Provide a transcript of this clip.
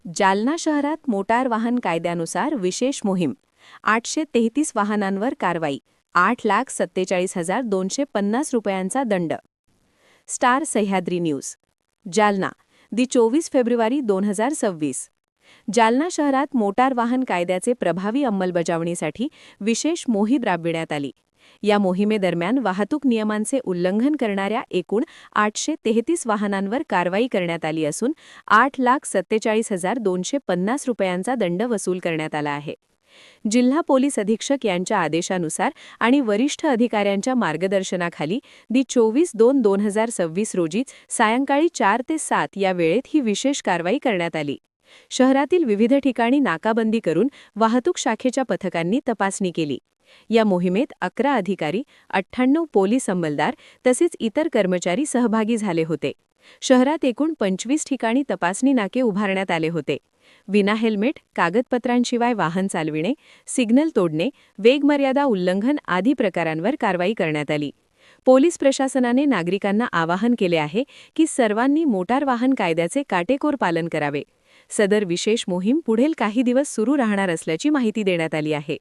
जालना शहरात मोटार वाहन कायद्यानुसार विशेष मोहीम. 833 वाहनांवर कारवाई. 8,47,250 रुपयांचा दंड. Star Sahyadri news. Jalna 24 February 2026. Jalna शहरात मोटार वाहन कायद्याचे प्रभावी अंमलबजावणीसाठी विशेष मोहीम राबविण्यात आली. या मोहिमेदरम्यान वाहतूक नियमांचे उल्लंघन करणाऱ्या एकूण 833 वाहनांवर कारवाई करण्यात आली असून 8,47,250 रुपयांचा दंड वसूल करण्यात आला आहे. जिल्हा पोलीस अधीक्षक यांच्या आदेशानुसार आणि वरिष्ठ अधिकाऱ्यांच्या मार्गदर्शनाखाली 24/2/2026 रोजी सायंकाळी 4 ते 7 या वेळेत ही विशेष कारवाई करण्यात आली. शहरातील विविध ठिकाणी नाकाबंदी करून वाहतूक शाखेच्या पथकांनी तपासणी केली. या मोहिमेत 11 अधिकारी, 98 पोलीस अंमलदार तसेच इतर कर्मचारी सहभागी झाले होते. शहरात एकूण 25 ठिकाणी तपासणी नाके उभारण्यात आले होते. विना हेल्मेट, कागदपत्रांशिवाय वाहन चालविणे, सिग्नल तोडणे, वेगमर्यादा उल्लंघन आदी प्रकारांवर कारवाई करण्यात आली. पोलीस प्रशासनाने नागरिकांना आवाहन केले आहे की सर्वांनी मोटार वाहन कायद्याचे काटेकोर पालन करावे. सदर विशेष मोहीम पुढील काही दिवस सुरू राहणार असल्याची माहिती देण्यात आली आहे.